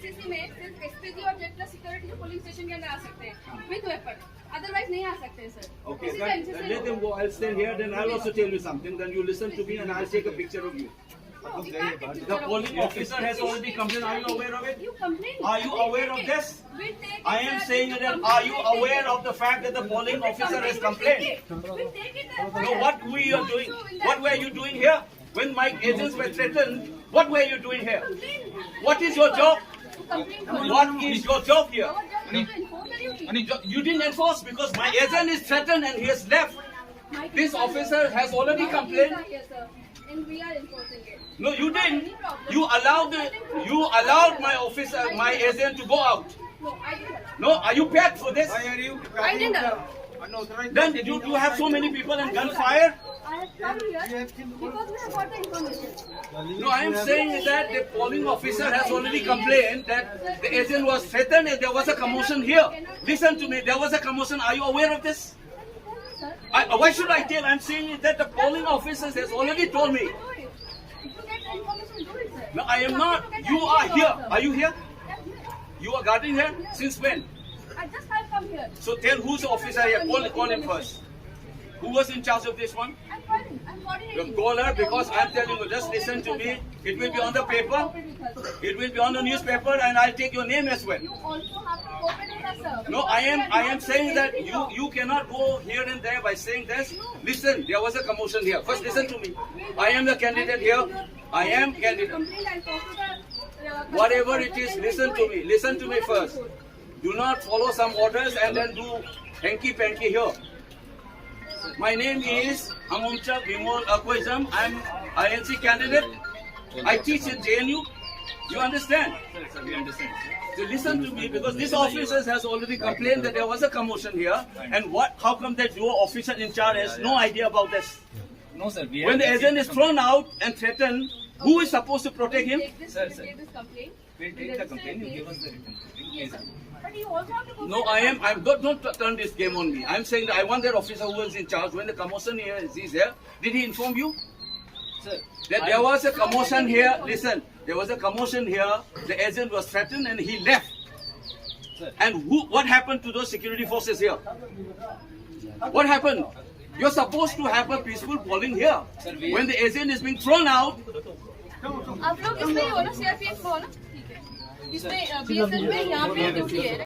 SSC में सिर्फ SPG और जेड प्लस सिक्योरिटी जो पोलिंग स्टेशन के अंदर आ सकते हैं विद वेपन, अदरवाइज नहीं आ सकते sir. Okay, then let them go. I'll stand here. Then I'll also tell you something. Then you listen to me, and I'll take a picture of you. The polling officer has already complained. Are you aware of it? You complain. Are you aware of this? We'll take it, I am sir. saying that. Are you aware of the fact that the polling officer has complained? We'll take it. No, what we are doing? What were you doing here? When my agents were threatened, what were you doing here? What is your job? What is your job here? You didn't enforce because my agent is threatened and he has left. This officer has already complained. And we are enforcing it. No, you didn't. You allowed my officer, my agent to go out. No, I didn't. No, are you paid for this? Why are you I didn't allow. unauthorized? Then you have so many people and gunfire. I have come here because we have got the information. No, I am saying that the polling officer has already complained that the agent was threatened and there was a commotion here. Listen to me, there was a commotion. Are you aware of this? Sir, Why should I tell? I'm saying that the polling officers has already told me. do it. If you get the information, do it, sir. No, I am not. You are here. Are you here? You are guarding here? Since when? I just have come here. So tell who's the officer here. Call him first. Who was in charge of this one? I'm calling. I'm coordinating. You call her because I'm telling you, just listen to me. It will be on the paper. It will be on the newspaper and I'll take your name as well. You also have to cooperate with us, sir. No, I am saying that you cannot go here and there by saying this. Listen, there was a commotion here. First listen to me. I am the candidate here. I am candidate. Complaint and talk to the, Whatever it is, listen to me. Listen to me first. Do not follow some orders and then do hanky-panky here. My name is Amuncha Bimol Akwaizam. I am INC candidate. I teach in JNU. You understand? Sir, we understand. So listen to me because this officer has already complained that there was a commotion here. And how come that your officer in charge has no idea about this? No, sir. We When the have agent is thrown out and threatened, who is supposed to protect him? Sir, Take this complaint. We'll take the complaint. You give us the written. Yes, sir. But you also have to cooperate No, with us. don't turn this game on me. I'm saying that I want that officer who was in charge when the commotion here is here. Did he inform you? Sir, That there was a commotion here. Listen, there was a commotion here. The agent was threatened and he left. Sir. And what happened to those security forces here? What happened? You're supposed to have a peaceful polling here. Sir, we- When the agent is being thrown out, आप लोग इसमें ही हो ना, CRPF में हो ना, ठीक है। इसमें बीएसएफ में यहाँ पे ड्यूटी है।